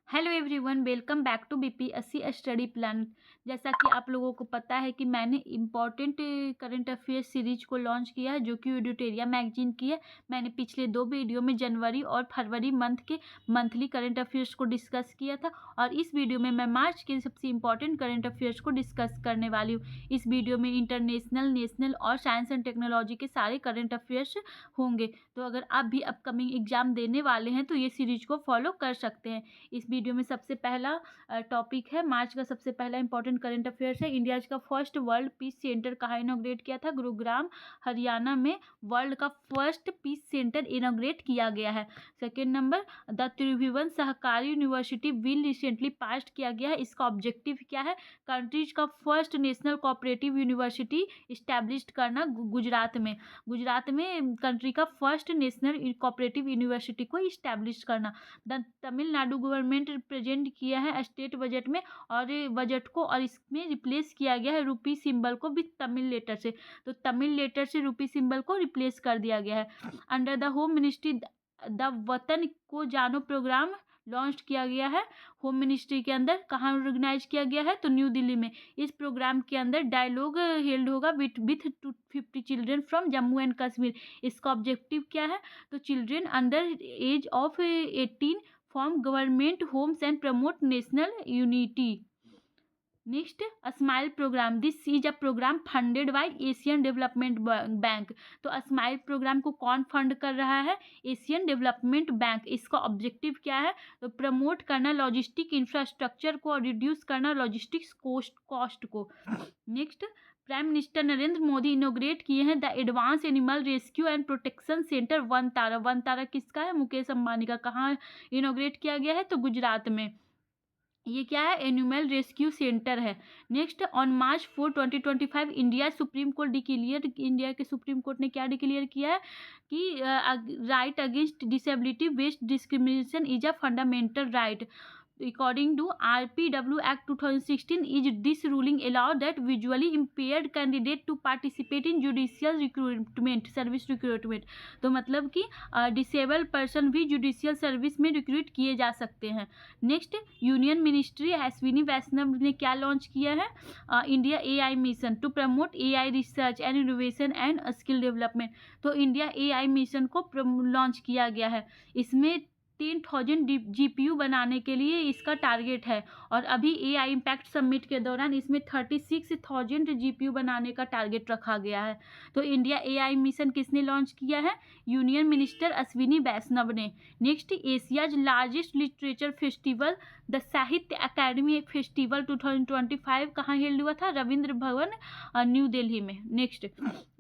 Hello everyone, welcome back to BPSC study plan. जैसा कि आप लोगों को पता है कि मैंने इम्पॉर्टेंट करंट अफेयर्स सीरीज को लॉन्च किया है, जो कि एडिटोरिया मैगजीन की है। मैंने पिछले 2 वीडियो में जनवरी और फरवरी मंथ के मंथली करंट अफेयर्स को डिस्कस किया था, और इस वीडियो में मैं मार्च के सबसे इम्पॉर्टेंट करंट अफेयर्स को डिस्कस करने वाली हूँ। इस वीडियो में इंटरनेशनल, नेशनल और साइंस एंड टेक्नोलॉजी के सारे करंट अफेयर्स होंगे। तो अगर आप भी अपकमिंग एग्जाम देने वाले हैं तो ये सीरीज को फॉलो कर सकते हैं। इस वीडियो में सबसे पहला टॉपिक है, मार्च का सबसे पहला इंपॉर्टेंट करंट अफेयर्स है। इंडिया का फर्स्ट वर्ल्ड पीस सेंटर कहाँ इनॉग्रेट किया था? गुरुग्राम, हरियाणा में वर्ल्ड का फर्स्ट पीस सेंटर इनॉग्रेट किया गया है। सेकेंड नंबर, द त्रिभुवन सहकारी यूनिवर्सिटी बिल रिसेंटली पास किया गया है। इसका ऑब्जेक्टिव क्या है? कंट्रीज का first national cooperative university establish करना गुजरात में। गुजरात में कंट्री का फर्स्ट नेशनल कोऑपरेटिव यूनिवर्सिटी को इस्टेब्लिश करना। द तमिलनाडु गवर्नमेंट प्रेजेंट किया है स्टेट बजट में, और बजट को, और इसमें रिप्लेस किया गया है रूपी सिंबल को विद तमिल लेटर से। तो तमिल लेटर से रूपी सिंबल को रिप्लेस कर दिया गया है। Under the home ministry the वतन को जानो प्रोग्राम लॉन्च किया गया है। होम मिनिस्ट्री के अंदर कहाँ ऑर्गेनाइज किया गया है? तो न्यू दिल्ली में। इस प्रोग्राम के अंदर डायलॉग हेल्ड होगा with 250 children from Jammu and Kashmir. इसका ऑब्जेक्टिव क्या है? तो children under age of 18 form government homes and promote national unity. Next, smile programme. This is a programme funded by Asian Development Bank. तो स्माइल programme को कौन fund कर रहा है? Asian Development Bank. इसका ऑब्जेक्टिव क्या है? तो प्रमोट करना लॉजिस्टिक इंफ्रास्ट्रक्चर को और रिड्यूस करना लॉजिस्टिक्स कॉस्ट को। Next, prime minister Narendra Modi इनोग्रेट किए हैं the advance animal rescue and protection centre Vantara. Vantara किसका है? मुकेश अंबानी का। कहाँ इनोग्रेट किया गया है? तो गुजरात में। ये क्या है? एनिमल रेस्क्यू सेंटर है। Next, on March 4 2025 India supreme court declare, India के सुप्रीम कोर्ट ने क्या डिक्लेयर किया है कि right against disability based discrimination is a fundamental right. According to RPW Act 2016, is this ruling allow that visually impaired candidate to participate in judicial recruitment, service recruitment? तो मतलब कि disable person भी judicial service में recruit किए जा सकते हैं। Next, union ministry Ashwini Vaishnaw ने क्या लॉन्च किया है? India AI mission to promote AI research and innovation and skill development. तो इंडिया AI मिशन को लॉन्च किया गया है। इसमें 10,000 GPU बनाने के लिए इसका टारगेट है, और अभी AI इम्पैक्ट समिट के दौरान इसमें 36,000 GPU बनाने का टारगेट रखा गया है। तो इंडिया AI मिशन किसने लॉन्च किया है? यूनियन मिनिस्टर अश्विनी वैष्णव ने। Next, Asia's largest literature festival the साहित्य अकेडमी फेस्टिवल 2025 कहाँ हेल्ड हुआ था? रविंद्र भवन, न्यू दिल्ली में। Next,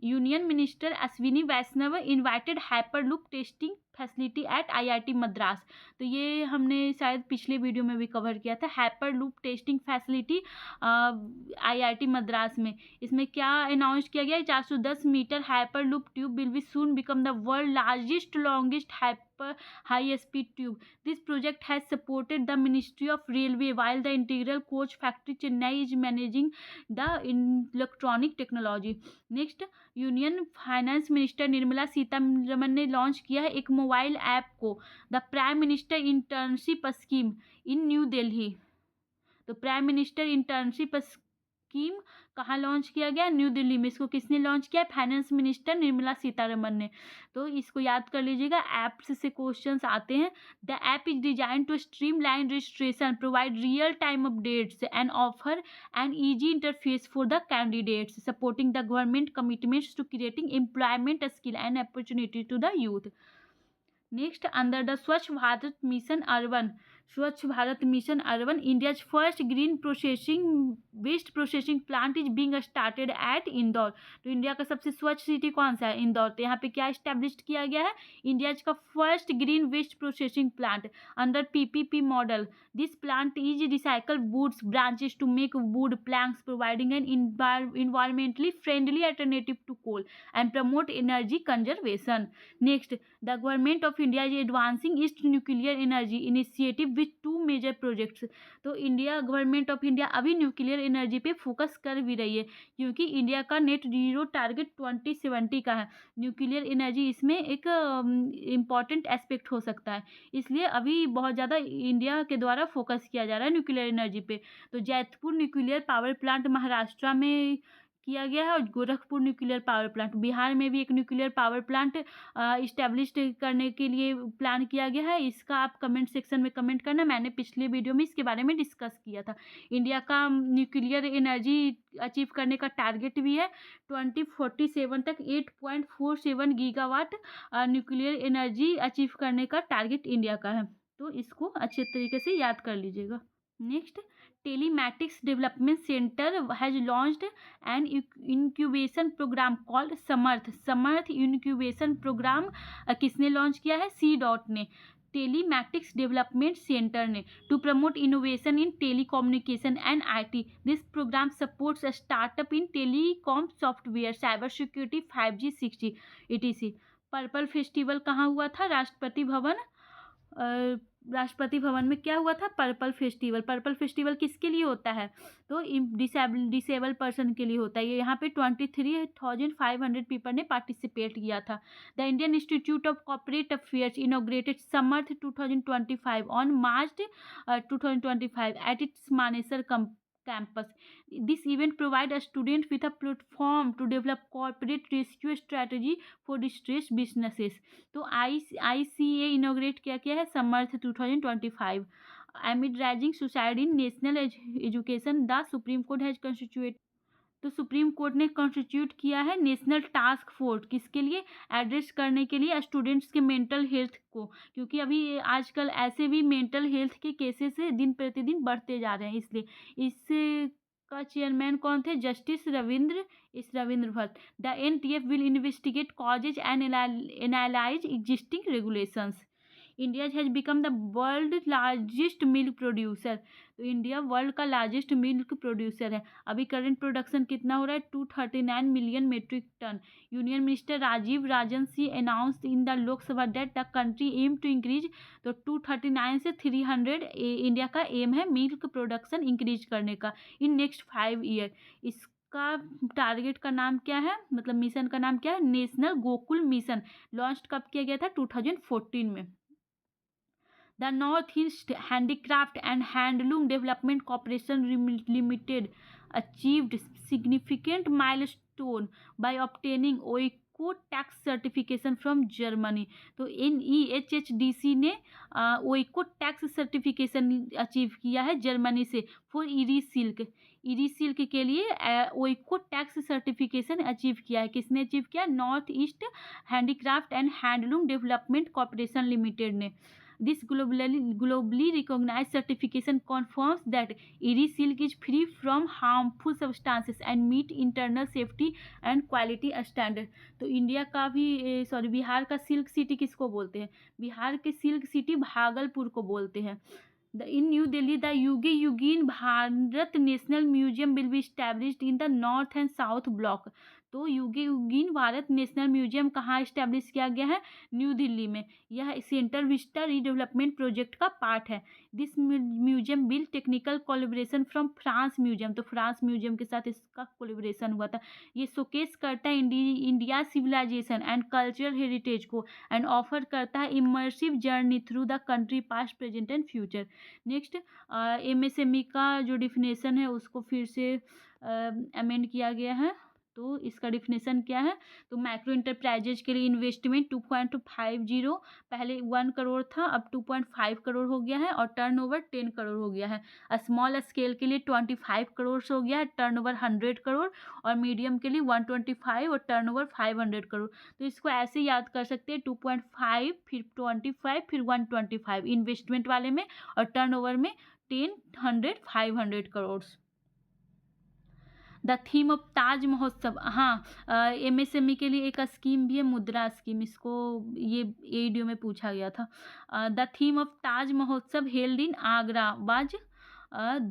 union minister Ashwini Vaishnaw invited hyperloop testing facility at IIT Madras. तो ये हमने शायद पिछले वीडियो में भी कवर किया था, hyperloop testing facility IIT Madras में। इसमें क्या अनाउंस किया गया? 410 metre hyperloop tube will be soon become the world largest longest high speed tube. This project has supported the Ministry of Railway, while the Integral Coach Factory Chennai is managing the electronic technology. Next, union finance minister Nirmala Sitharaman ने launch किया है एक mobile app को, the prime minister internship scheme in new Delhi. तो prime minister internship scheme कहाँ launch किया गया? New Delhi में। इसको किसने लॉन्च किया? फाइनेंस मिनिस्टर निर्मला सीतारमन ने। तो इसको याद कर लीजिएगा, ऐप्स से क्वेश्चंस आते हैं। The app is design to streamline registration, provide real time updates and offer an easy interface for the candidates, supporting the government commitments to creating employment skill and opportunity to the youth. Next, under the Swachh Bharat mission urban, Swachh Bharat mission urban, India's first green processing waste processing plant is being started at Indore. तो India का सबसे स्वच्छ city कौन सा है? इंदौर। तो यहाँ पे क्या इस्टेब्लिश किया गया है? इंडियाज का first green waste processing plant under PPP model. This plant is recycle woods branches to make wood planks, providing an environmentally friendly alternative to coal and promote energy conservation. Next, the government of India is advancing its nuclear energy initiative with 2 major projects. तो India government of India अभी nuclear energy पे focus कर भी रही है, क्योंकि India का net zero target 2070 का है। न्यूक्लियर एनर्जी इसमें एक इम्पॉर्टेंट एस्पेक्ट हो सकता है, इसलिए अभी बहुत ज़्यादा इंडिया के द्वारा फोकस किया जा रहा है न्यूक्लियर एनर्जी पे। तो Jaitpur nuclear power plant Maharashtra में किया गया है, और Gorakhpur nuclear power plant Bihar में भी एक न्यूक्लियर पावर प्लांट इस्टेब्लिश करने के लिए प्लान किया गया है। इसका आप कमेंट सेक्शन में कमेंट करना, मैंने पिछले वीडियो में इसके बारे में डिस्कस किया था। इंडिया का न्यूक्लियर एनर्जी अचीव करने का टारगेट भी है 2047 तक 8.47 गीगावाट न्यूक्लियर एनर्जी अचीव करने का टारगेट इंडिया का है। तो इसको अच्छे तरीके से याद कर लीजिएगा। Next, telematics development centre has launched an incubation programme called Samarth. Samarth incubation programme किसने लॉन्च किया है? सी डॉट ने, टेलीमैटिक्स डेवलपमेंट सेंटर ने, to promote innovation in telecommunication and IT। This programme supports startup in telecom software, cyber security, 5G 6G etc। Purple festival कहाँ हुआ था? राष्ट्रपति भवन। राष्ट्रपति भवन में क्या हुआ था? Purple festival. पर्पल फेस्टिवल किसके लिए होता है? तो डिसेबल पर्सन के लिए होता है। ये यहाँ पे 23,500 पीपल ने पार्टिसिपेट किया था। The Indian institute of corporate affairs inaugurated Samarth 2025 on March 2025 at its Manesar campus. This event provides a student with a platform to develop corporate rescue strategy for distressed businesses. तो ICA इनोग्रेट क्या किया है? समर्थ 2025। Amid rising suicide in national education, the Supreme Court has constituted। तो supreme court ने constitute किया है national task force, किसके लिए? एड्रेस करने के लिए स्टूडेंट्स के मेंटल हेल्थ को, क्योंकि अभी आजकल ऐसे भी मेंटल हेल्थ के केसेस दिन प्रतिदिन बढ़ते जा रहे हैं, इसलिए इसका चेयरमैन कौन थे? Justice Ravindra Bhatt. The NTF will investigate causes and analyse existing regulations. India has become the world largest milk producer. तो इंडिया वर्ल्ड का लार्जेस्ट मिल्क प्रोड्यूसर है। अभी करंट प्रोडक्शन कितना हो रहा है? 239 million metric tonne. Union minister Rajiv Ranjan Singh announced in the Lok Sabha that the country aim to increase. तो 239 से 300 इंडिया का एम है मिल्क प्रोडक्शन इंक्रीज करने का इन नेक्स्ट 5 ईयर। इसका टारगेट का नाम क्या है, मतलब मिशन का नाम क्या है? National Gokul mission. लॉन्च कब किया गया था? 2014 में। The Northeast Handicraft and Handloom Development Corporation Limited achieved significant milestone by obtaining OECO tax certification from Germany। तो NEHHDC ने OECO tax certification अचीव किया है जर्मनी से for eerie silk. Eerie silk के लिए OECO टैक्स सर्टिफिकेशन अचीव किया है। किसने अचीव किया? North east handicraft and handloom development corporation limited ने। This globally recognized certification confirms that Eri silk is free from harmful substances and meet internal safety and quality standard। तो India का भी बिहार का silk city किसको बोलते हैं? बिहार के silk city Bhagalpur को बोलते हैं। In New Delhi, the Yugin Bharat National Museum will be established in the North and South Block। तो युगीन भारत नेशनल म्यूजियम कहाँ इस्टेब्लिश किया गया है? न्यू दिल्ली में। यह सेंट्रल विस्टा रीडेवलपमेंट प्रोजेक्ट का पार्ट है। This museum bill technical collaboration from France museum. तो फ्रांस म्यूजियम के साथ इसका कोलैबोरेशन हुआ था। ये शोकेस करता है India civilisation and cultural heritage को, एंड ऑफर करता है immersive journey through the country past present and future. Next, MSME का जो डिफिनेशन है उसको फिर से अमेंड किया गया है। तो इसका डिफिनेशन क्या है? तो माइक्रो इंटरप्राइजेज के लिए इन्वेस्टमेंट 2.50, पहले 1 करोड़ था, अब 2.5 करोड़ हो गया है, और टर्नओवर 10 करोड़ हो गया है। स्मॉल स्केल के लिए 25 करोड़ से हो गया है, टर्नओवर 100 करोड़, और मीडियम के लिए 125 और टर्नओवर 500 करोड़। तो इसको ऐसे याद कर सकते हैं, 2.5 फिर 25 फिर 125 इन्वेस्टमेंट वाले में, और टर्नओवर में 10, 100, 500 करोड़। द थीम ऑफ ताज महोत्सव। हाँ, MSME के लिए एक स्कीम भी है, मुद्रा स्कीम। इसको ये वीडियो में पूछा गया था। द थीम ऑफ ताज महोत्सव हेल्ड इन आगरा वाज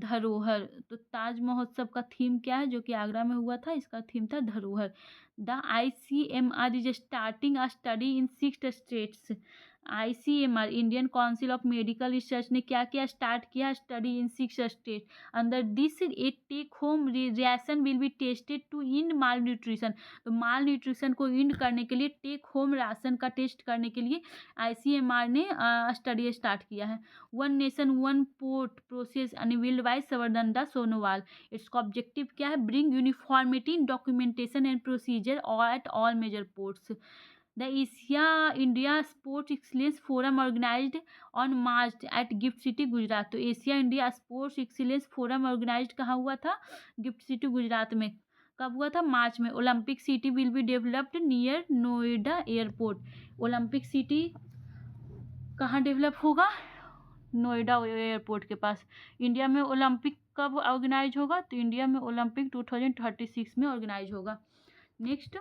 धरोहर। तो ताज महोत्सव का थीम क्या है जो कि आगरा में हुआ था? इसका थीम था धरोहर। The ICMR is starting a study in 6 states. ICMR Indian council of medical research ने क्या किया, स्टार्ट किया study in 6 state. Under this a take home ration will be tested to end malnutrition. तो malnutrition को end करने के लिए take home ration का टेस्ट करने के लिए ICMR ने स्टडी स्टार्ट किया है। One nation one port process unveiled bye Sarbananda Sonowal. इसका ऑब्जेक्टिव क्या है, bring uniformity in documentation and procedure at all major ports. The Asia India Sports Excellence Forum organized on March at Gift City, Gujarat. तो Asia India sports excellence forum organise कहाँ हुआ था, gift city Gujarat में। कब हुआ था, मार्च में। Olympic city will be developed near Noida airport. Olympic city कहाँ डेवलप होगा, नोएडा एयरपोर्ट के पास। इंडिया में ओलंपिक कब ऑर्गेनाइज होगा, तो इंडिया में ओलंपिक 2036 में ऑर्गेनाइज होगा। नेक्स्ट,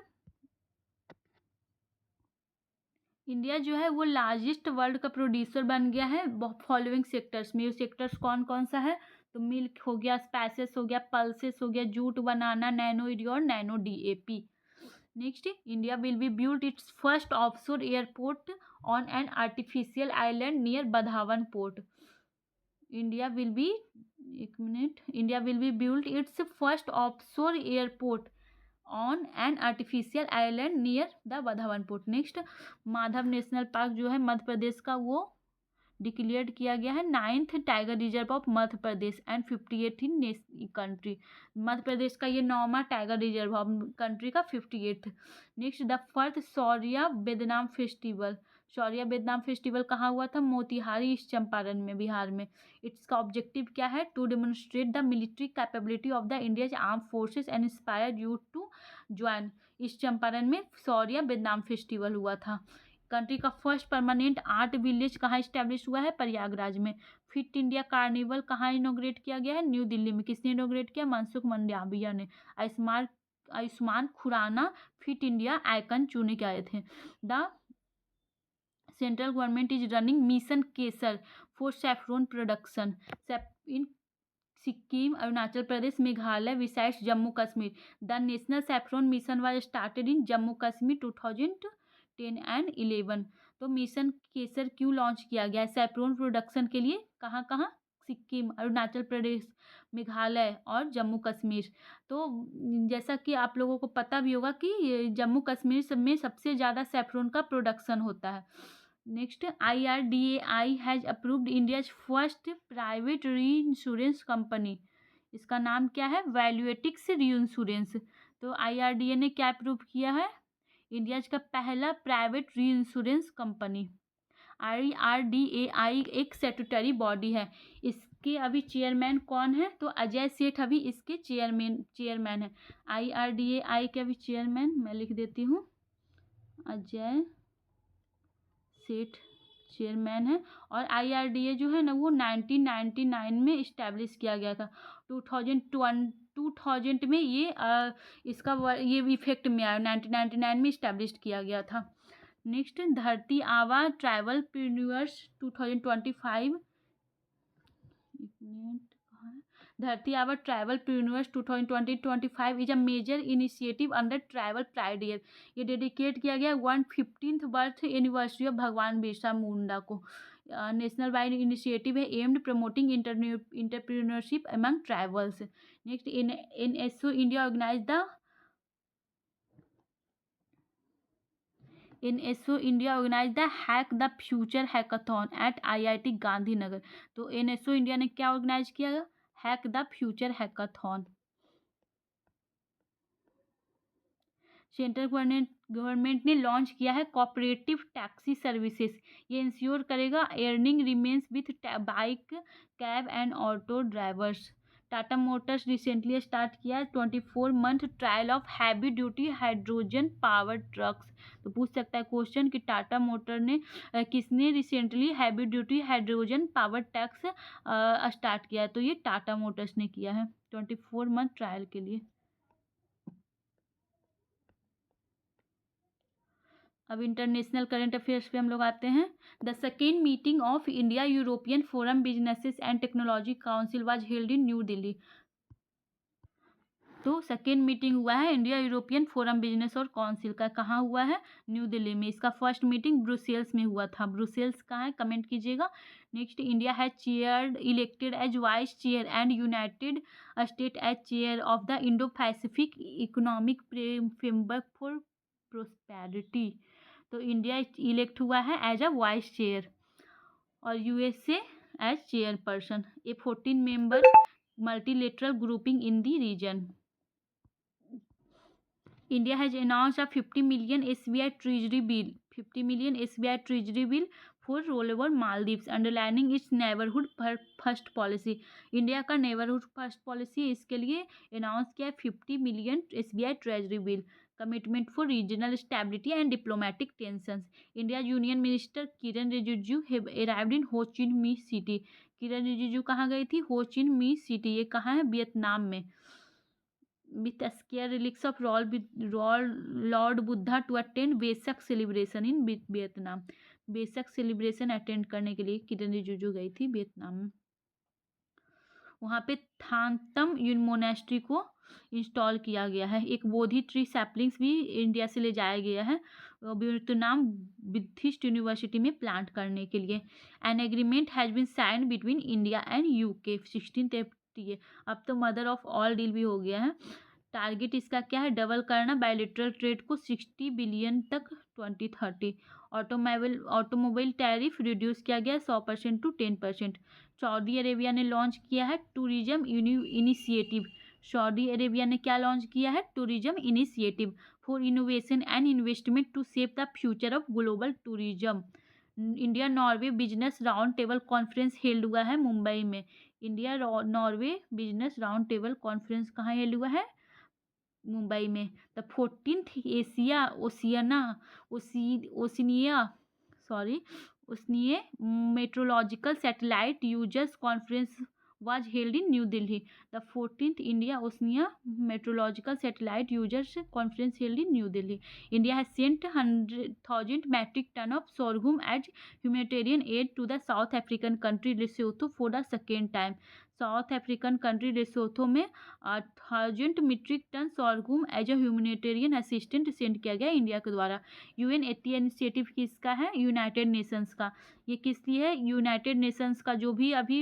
इंडिया जो है वो लार्जेस्ट वर्ल्ड का प्रोड्यूसर बन गया है फॉलोइंग सेक्टर्स में। ये सेक्टर्स कौन कौन सा है, तो मिल्क हो गया, स्पाइसेस हो गया, पल्सेस हो गया, जूट, बनाना, नैनो यूरिया और nano DAP। Next, India will be build its first offshore airport on an artificial island near Vadhavan port. India will be, एक minute, India will be build its first offshore airport on an artificial island near the Vadhavan port. Next, Madhav national park जो है मध्य प्रदेश का, वो declare किया गया है 9th tiger reserve of Madhya Pradesh and 58th in country. Madhya Pradesh का ये 9वां टाइगर रिजर्व ऑफ कंट्री का 58th। Next, the first Shaurya Vedanam festival. Shaurya Vedanam festival कहाँ हुआ था, मोतिहारी ईस्ट चंपारण में, बिहार में। इसका ऑब्जेक्टिव क्या है, to demonstrate the military capability of the India's arm forces and inspire youth to join. East Champaran में शौर्य बेदनाम फेस्टिवल हुआ था। कंट्री का फर्स्ट परमानेंट आर्ट विलेज कहाँ इस्टेब्लिश हुआ है, प्रयागराज में। फिट इंडिया कार्निवल कहाँ इनोग्रेट किया गया है, न्यू दिल्ली में। किसने इनोग्रेट किया, मनसुख मंडाविया ने। Ayushmann Khurrana fit India icon चुने के आए थे। The central government is running mission Kesar for saffron production in Sikkim, Arunachal Pradesh, Meghalaya, besides Jammu Kashmir. The national saffron mission was started in Jammu Kashmir 2010 and 11। तो मिशन केसर क्यों लॉन्च किया गया है, सैफरॉन प्रोडक्शन के लिए। कहाँ कहाँ, सिक्किम, अरुणाचल प्रदेश, मेघालय और जम्मू कश्मीर। तो जैसा कि आप लोगों को पता भी होगा कि जम्मू कश्मीर में सबसे ज़्यादा सैफरॉन का प्रोडक्शन होता है। Next, IRDAI has approved India's first private री इंश्योरेंस कंपनी। इसका नाम क्या है, वैल्यूएटिक्स री इंश्योरेंस। तो IRDA ने क्या अप्रूव किया है, इंडियाज का पहला प्राइवेट री इंश्योरेंस कंपनी। IRDAI एक स्टैट्यूटरी बॉडी है। इसके अभी चेयरमैन कौन है, तो अजय सेठ अभी इसके चेयरमैन है। IRDAI के अभी चेयरमैन मैं लिख देती हूँ, अजय सेठ चेयरमैन है। और IRDA जो है ना वो 1999 में इस्टेब्लिश किया गया था। 2000 में ये ये इफेक्ट में आया, 1999 में इस्टेब्लिश किया गया था। नेक्स्ट, धरती आबा ट्रैवल प्रीन्यूअर्स 2025, एक minute, Dharti Aaba tribepreneurs 2025 is a major initiative under tribal pride year. ये डेडिकेट किया गया 115th बर्थ एनिवर्सरी ऑफ भगवान बिरसा मुंडा को। नेशनल वाइड इनिशिएटिव है aimed promoting entrepreneurship among tribals. Next, NSO India organise the hack the future hackathon at IIT Gandhinagar. तो NSO India ने क्या organise किया, hack the future hackathon. Central government ने launch किया है कोऑपरेटिव टैक्सी सर्विसेज। ये ensure करेगा earning remains with bike, cab and auto drivers. Tata Motors recently start किया है 24 month trial of heavy duty hydrogen power trucks. तो पूछ सकता है क्वेश्चन कि टाटा मोटर ने किसने recently heavy duty hydrogen power tax start किया है, तो ये टाटा मोटर्स ने किया है 24 मंथ ट्रायल के लिए। अब इंटरनेशनल करंट अफेयर्स पे हम लोग आते हैं। The second meeting of India European forum businesses and technology council was held in new Delhi. तो सेकेंड मीटिंग हुआ है इंडिया यूरोपियन फोरम बिजनेस और काउंसिल का, कहाँ हुआ है? न्यू दिल्ली में। इसका फर्स्ट मीटिंग ब्रुसेल्स में हुआ था। ब्रुसेल्स कहाँ है? कमेंट कीजिएगा। Next, India has chaired elected as vice chair and united state as chair of the Indo Pacific economic framework for prosperity. तो इंडिया इलेक्ट हुआ है एज अ वाइस चेयर और USA as chairperson. A 14 member multilateral grouping in the region. India has announced a 50 million SBI Treasury bill. 50 million SBI Treasury bill for rollover Maldives, underlining its neighborhood first policy. India का neighborhood first policy इसके लिए announce किया है 50 million SBI Treasury bill. Commitment for regional stability and diplomatic tensions. India Union Minister Kiran Rijiju have arrived in Ho Chi Minh City. किरण रिजिजू कहाँ गई थी? हो चिन मी city. ये कहाँ है? वियतनाम में। With sacred relics of lord Buddha to attend Vesak celebration in Vietnam. Vesak celebration attend करने के लिए किरण रिजिजू गई थी वियतनाम में। वहाँ पे थांतम मोनेस्ट्री को इंस्टॉल किया गया है। एक बोधि ट्री सैपलिंग्स भी इंडिया से ले जाया गया है वियतनाम बुद्धिस्ट यूनिवर्सिटी में प्लांट करने के लिए। An agreement has been signed between India and UK 1630। अब तो मदर ऑफ ऑल डील भी हो गया है। टारगेट इसका क्या है? डबल करना बायलैटरल ट्रेड को 60 बिलियन तक 2030। ऑटोमोबाइल टैरिफ रिड्यूस किया गया 100% टू 10%। सऊदी अरेबिया ने लॉन्च किया है टूरिज्म इनिशिएटिव। सऊदी अरेबिया ने क्या लॉन्च किया है? Tourism initiative for innovation and investment to shape the future of global tourism. India Norway business round table conference held हुआ है मुंबई में। India Norway business round table conference कहाँ held हुआ है? मुंबई में। The 14th Asia Oceania metrological satellite users conference was held in New Delhi. The 14th India Oceania Meteorological Satellite Users Conference held in New Delhi. India has sent 100,000 metric ton of sorghum as humanitarian aid to the South African country Lesotho for the second time. South African country Lesotho में 1000 metric ton sorghum as a humanitarian assistant send किया गया India के द्वारा। UN80 initiative किसका है? United Nations का। ये किस लिए है? यूनाइटेड नेशंस का जो भी अभी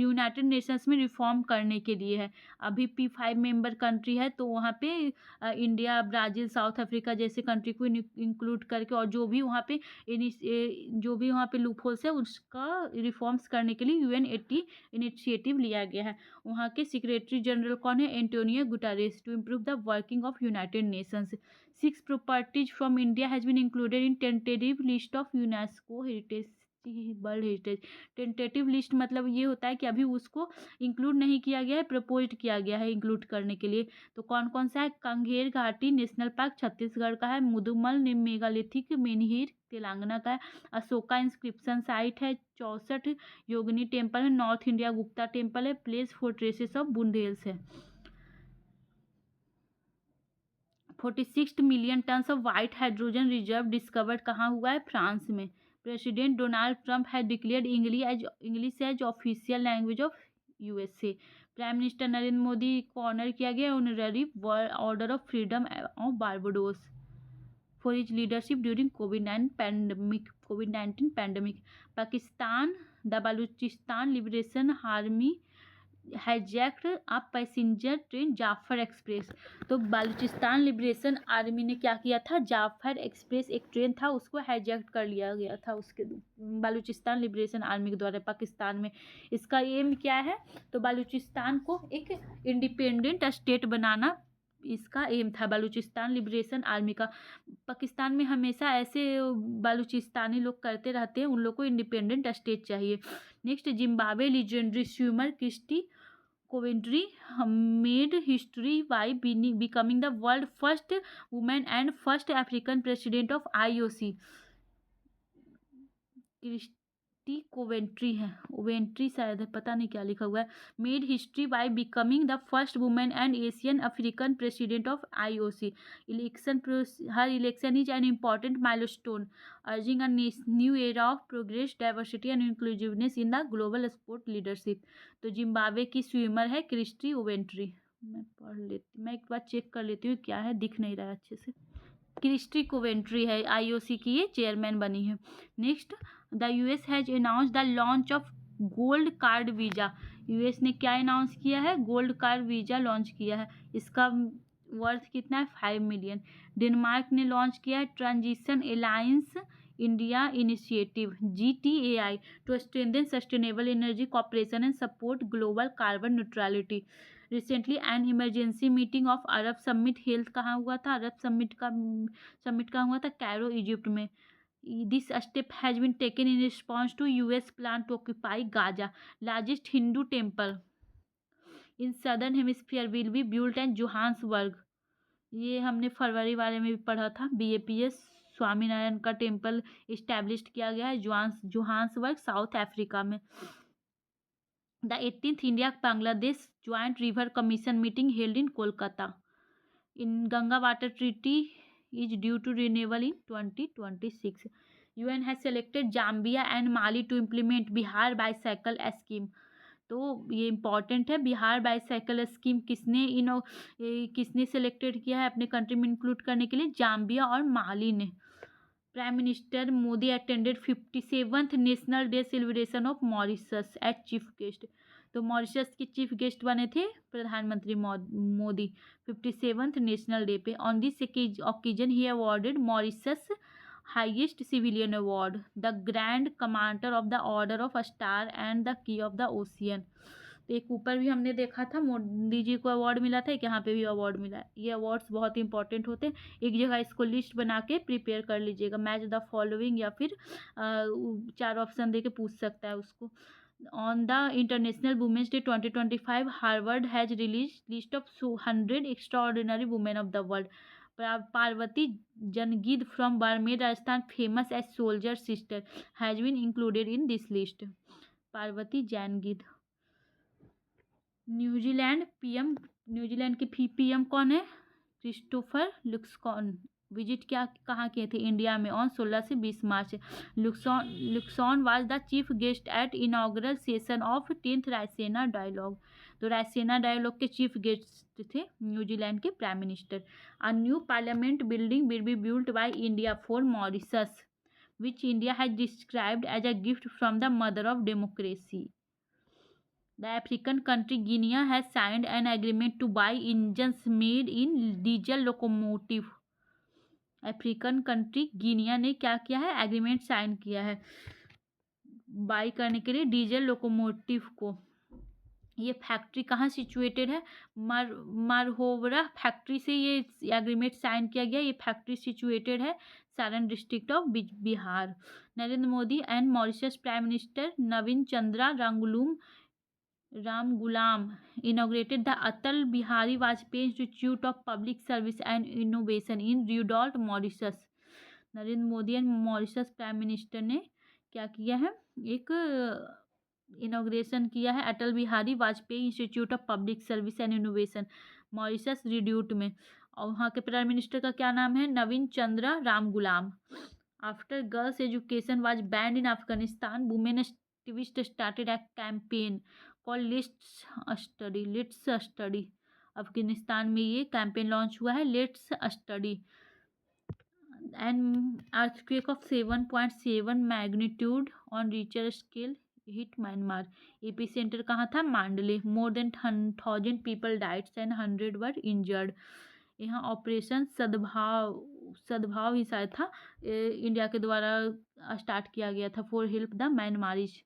यूनाइटेड नेशंस में रिफॉर्म करने के लिए है। अभी P5 मेंबर कंट्री है तो वहाँ पे इंडिया, ब्राज़ील, साउथ अफ्रीका जैसे कंट्री को इंक्लूड करके और जो भी वहाँ पे लूप होल्स है उसका रिफॉर्म्स करने के लिए UN80 इनिशिएटिव लिया गया है। वहाँ के सेक्रेटरी जनरल कौन है? Antonio Guterres to improve the working of united nations. 6 properties from India has been included in tentative list of UNESCO heritage world heritage. Tentative list मतलब ये होता है कि अभी उसको इंक्लूड नहीं किया गया है, प्रपोज्ड किया गया है इंक्लूड करने के लिए। तो कौन कौन सा है? कंघेर घाटी नेशनल पार्क छत्तीसगढ़ का है। मुदुमल मेगालिथिक मेनहिर तेलंगाना का है। अशोका इंस्क्रिप्शन साइट है। 64 योगिनी टेम्पल है। नॉर्थ इंडिया गुप्ता टेम्पल है। प्लेस फोर्ट्रेसेस ऑफ बुंदेल्स है। 46 million tonnes of white hydrogen reserve discovered कहाँ हुआ है? फ्रांस में। President Donald Trump has declared English as official language of USA। Prime minister Narendra Modi को ऑनर किया गया honorary order of freedom of Barbados for his leadership during कोविड-19 pandemic. Pakistan the Balochistan liberation army hijacked a passenger train Jafar express. तो Balochistan liberation army ने क्या किया था? Jafar express एक ट्रेन था उसको हाईजैक्ट कर लिया गया था उसके बलूचिस्तान लिबरेशन आर्मी के द्वारा पाकिस्तान में। इसका एम क्या है? तो बलूचिस्तान को एक इंडिपेंडेंट स्टेट बनाना इसका एम था बलूचिस्तान लिबरेशन आर्मी का। पाकिस्तान में हमेशा ऐसे बलूचिस्तानी लोग करते रहते हैं, उन लोग को इंडिपेंडेंट स्टेट चाहिए। Next, Zimbabwe legendary swimmer Christie Coventry made history by becoming the world first women and first African president of IOC। Christie Coventry है, ओवेंट्री शायद है, पता नहीं क्या लिखा हुआ है। Made history by becoming the first women and Asian African president of IOC। Her election is an important milestone urging a new era of progress diversity and inclusiveness in the global sport leadership. तो Zimbabwe की swimmer है Christie ओवेंट्री। मैं एक बार check कर लेती हूँ क्या है, दिख नहीं रहा है अच्छे से। क्रिस्टी कोवेंट्री है IOC की, ये चेयरमैन बनी है। Next, the US has announce the launch of gold card visa. US ने क्या अनाउंस किया है? गोल्ड कार्ड वीज़ा लॉन्च किया है। इसका वर्थ कितना है? 5 मिलियन। डेनमार्क ने लॉन्च किया है transition alliance India initiative GTAI to strengthen sustainable energy cooperation and support global carbon neutrality. Recently an emergency meeting of Arab summit held कहाँ हुआ था? अरब समिट कहाँ हुआ था? कैरो, इजिप्ट में। This step has been taken in response to US plan to occupy Gaza, largest Hindu temple in southern hemisphere will be built at Johannesburg. ये हमने फरवरी वाले में भी पढ़ा था। BAPS स्वामीनारायण का टेम्पल इस्टेब्लिश किया गया है जोहान्सबर्ग, साउथ अफ्रीका में। The 18th India Bangladesh joint river commission meeting held in Kolkata. In Ganga water treaty is due to renewal in 2026. UN has selected Zambia and Mali to implement Bihar bicycle scheme. तो ये important है। Bihar bicycle scheme किसने selected किया है अपने country में include करने के लिए? जाम्बिया और माली ने। Prime minister Modi attended 57th national day celebration of Mauritius at chief guest. तो मॉरिशस के चीफ गेस्ट बने थे प्रधानमंत्री मोदी 57th नेशनल डे पे। On this occasion he awarded Mauritius highest civilian award, the grand commander of the order of star and the key of the ocean. तो एक ऊपर भी हमने देखा था मोदी जी को अवार्ड मिला था, एक यहाँ पे भी अवार्ड मिला है। ये अवार्ड्स बहुत इंपॉर्टेंट होते हैं। एक जगह इसको लिस्ट बना के प्रिपेयर कर लीजिएगा। मैच द फॉलोइंग या फिर 4 ऑप्शन दे के पूछ सकता है उसको। On the International Women's Day 2025 Harvard has release list of 100 extraordinary women of the world. Parvati Jangid from Barmer Rajasthan, famous as soldier sister, has been included in this list. Parvati Jangid. New Zealand की PM कौन है? क्रिस्टोफर लुक्सॉन। विजिट कहाँ किए थे? इंडिया में on 16 से 20 मार्च। Luxon was the chief guest at inaugural session of 10th Raisina dialogue. तो रायसीना डायलॉग के चीफ गेस्ट थे न्यूजीलैंड के prime minister. A new parliament building will be built by India for Mauritius, which India has described as a gift from the mother of democracy. The African country Guinea has signed an agreement to buy engines made in diesel locomotive. African country Guinea ने क्या किया है? Agreement sign किया है by करने के लिए diesel locomotive को। ये फैक्ट्री कहाँ सिचुएटेड है? मारहोवरा फैक्ट्री से ये एग्रीमेंट साइन किया गया। ये फैक्ट्री सिचुएटेड है Saran district of Bihar. Narendra Modi and Mauritius prime minister Navin Chandra Ramgoolam inaugurated the Atal Bihari Vajpayee Institute of Public Service and Innovation in Rudolph, Mauritius। Narendra Modi and Mauritius prime minister ने क्या किया है? एक इनॉग्रेशन किया है Atal Bihari Vajpayee institute of public service and innovation, Mauritius Reduit में। और वहाँ के प्राइम मिनिस्टर का क्या नाम है? Navin Chandra Ramgoolam. After girls education was banned in Afghanistan, women activist started a campaign called let's study. Afghanistan में ये कैंपेन लॉन्च हुआ है, let's study. And earthquake of 7.7 magnitude on Richter scale hit Myanmar. Epicentre कहाँ था? Mandalay. More than 1000 people died and 100 were injured. यहाँ operation Sadbhav ही शायद था, इंडिया के द्वारा स्टार्ट किया गया था फॉर हेल्प द म्यांमारीज।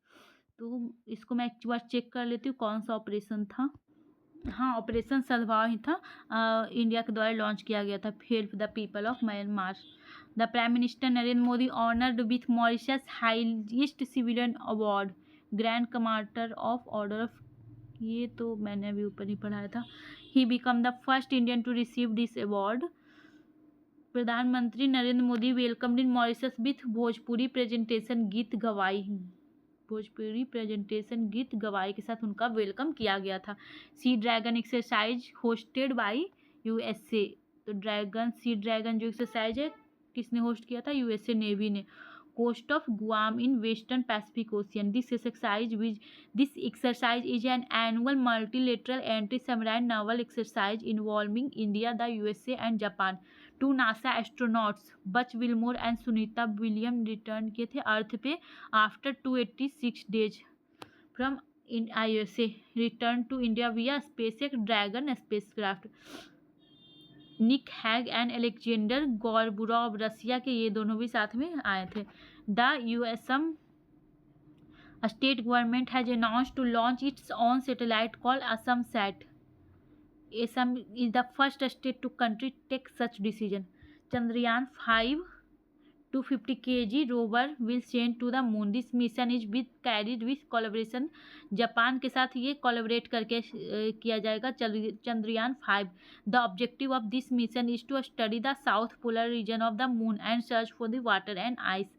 तो इसको मैं एक बार चेक कर लेती हूँ कौन सा ऑपरेशन था। हाँ, ऑपरेशन सद्भाव ही था, इंडिया के द्वारा लॉन्च किया गया था, help the people of Myanmar. The prime minister Narendra Modi honoured with Mauritius highest civilian award, grand commander of order of, ये तो मैंने अभी ऊपर ही पढ़ाया था। He become the first Indian to receive this award. प्रधानमंत्री Narendra Modi welcomed in Mauritius with Bhojpuri presentation गीत गवाई के साथ उनका वेलकम किया गया था। Sea dragon exercise hosted by USA। तो सी ड्रैगन जो एक्सरसाइज है किसने होस्ट किया था? USA नेवी ने। coast of Guam in Western Pacific Ocean. This exercise is an annual multilateral anti-submarine naval exercise involving India, the USA, and Japan. Two NASA astronauts Butch Wilmore and Sunita Williams return किए थे अर्थ पे after 286 days from in ISA return to India via SpaceX Dragon spacecraft. Nick Hague and Alexander Gorbunov Russia के, ये दोनों भी साथ में आए थे. The Assam state government has announced to launch its own satellite called Assam sat. Assam is the first state to country take such decision. Chandrayaan 5 250 kg rover will send to the moon. This mission is carried with collaboration. Japan के साथ ये collaborate करके किया जाएगा Chandrayaan 5. The objective of this mission is to study the south polar region of the moon and search for the water and ice.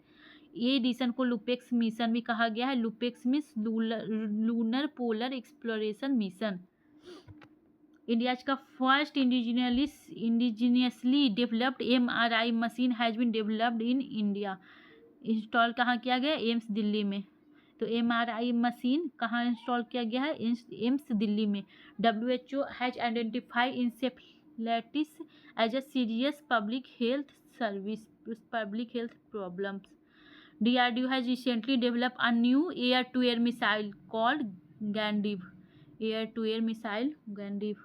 ये edition को LUPEX mission भी कहा गया है. LUPEX means lunar polar exploration mission. India का first indigenously developed MRI machine has been developed in India. Install कहाँ किया गया? एम्स दिल्ली में. तो MRI मशीन कहाँ इंस्टॉल किया गया है? एम्स दिल्ली में. WHO has identified encephalitis as a serious public health problems. DRDO has recently developed a new air-to-air missile called Gandiv. Air-to-air missile Gandiv.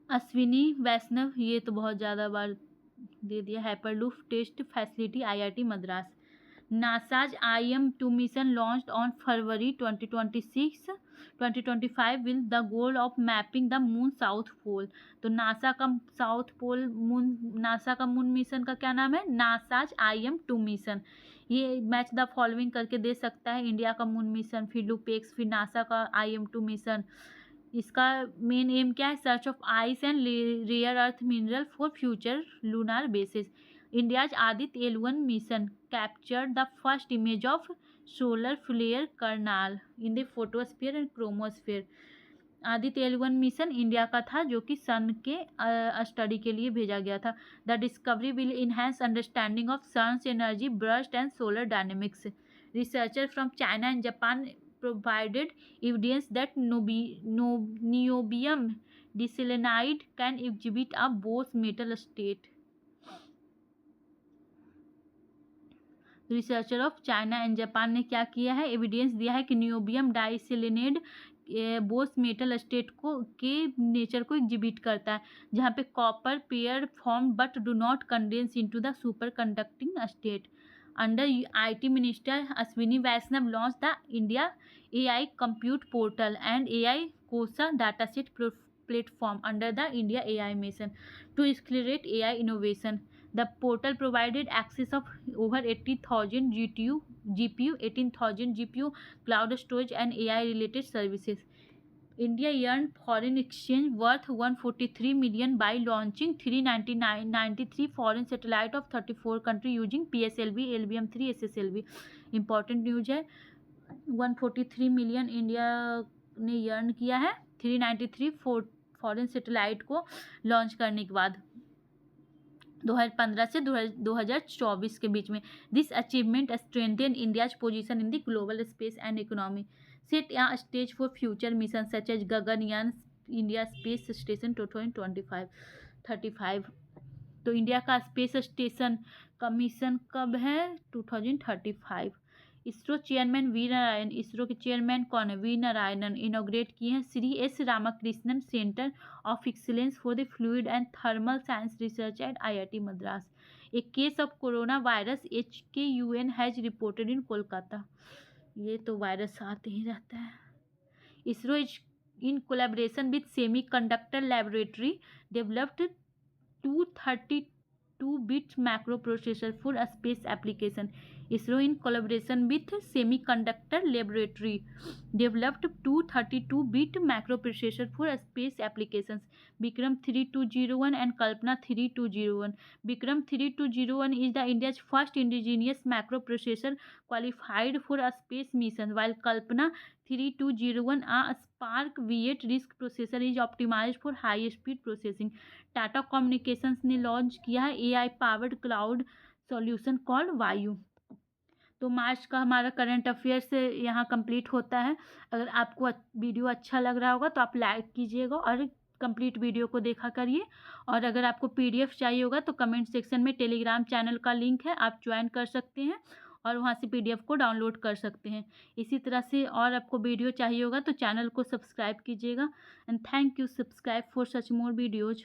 Ashwini Vaishnaw, ये तो बहुत ज़्यादा बार दे दिया. Hyperloop test facility IIT Madras. NASA's IM-2 mission launched on February 2025 with the goal of mapping the moon south pole. तो NASA का moon mission का क्या नाम है? NASA's IM-2 mission. ये मैच द फॉलोइंग करके दे सकता है. इंडिया का मून मिशन, फिर लुपेक्स, फिर नासा का IM-2 मिशन. इसका मेन एम क्या है? Search of ice and rare earth mineral for future lunar bases. India's Aditya L1 mission captured the first image of solar flare kernel in the photosphere and chromosphere. Aditya L1 mission India का था जो कि सन के study के लिए भेजा गया था. The discovery will enhance understanding of sun's energy burst and solar dynamics. Researcher from China and Japan provided evidence that niobium diselenide can exhibit a Bose metal state. Researcher of China and Japan ने क्या किया है? Evidence दिया है कि niobium डाइसेलेनेड Bose metal state को के nature को एग्जिबिट करता है, जहाँ पे copper pair form but do not condense into the super conducting state. Under IT Minister Ashwini Vaishnav launched the India AI Compute Portal and AI COSA dataset platform under the India AI Mission to accelerate AI innovation. The portal provided access of over 80,000 GPU, 18,000 GPU, cloud storage and AI related services. India earned foreign exchange worth 143 million by launching 393 foreign satellite of 34 countries using PSLV, LBM-3, SSLV. Important news है. 143 million India ने earn किया है 393 foreign satellite को launch करने के बाद 2015 से 2024 के बीच में. This achievement strengthen India's position in the global space and economy. Set a stage for future missions such as Gaganyaan India Space Station 2035. तो इंडिया का स्पेस स्टेशन का मिशन कब है? 2035. ISRO chairman V Narayan. इसरो के चेयरमैन कौन है? वी नारायणन इनॉग्रेट किए हैं Shri S Ramakrishnan centre of excellence for the fluid and thermal science research at IIT Madras. A case of corona virus HKUN has reported in Kolkata. ये तो वायरस आते ही रहता है. ISRO is in collaboration with semiconductor laboratory developed 232-bit macro processor for a space application. ISRO in collaboration with Semiconductor Laboratory developed 232-bit macro processor for space applications. Vikram 3201 and Kalpana 3201. Vikram 3201 is the India's first indigenous macro processor qualified for a space mission, while Kalpana 3201, a Spark V8 RISC processor, is optimized for high speed processing. Tata communications ने launch किया है AI powered cloud solution called वायु। तो मार्च का हमारा current affairs यहाँ complete होता है। अगर आपको वीडियो अच्छा लग रहा होगा तो आप लाइक कीजिएगा और कंप्लीट वीडियो को देखा करिए। और अगर आपको पीडीएफ चाहिए होगा तो कमेंट सेक्शन में टेलीग्राम चैनल का लिंक है, आप ज्वाइन कर सकते हैं और वहाँ से पीडीएफ को डाउनलोड कर सकते हैं। इसी तरह से और आपको वीडियो चाहिए होगा तो चैनल को सब्सक्राइब कीजिएगा। And thank you, subscribe for such more videos.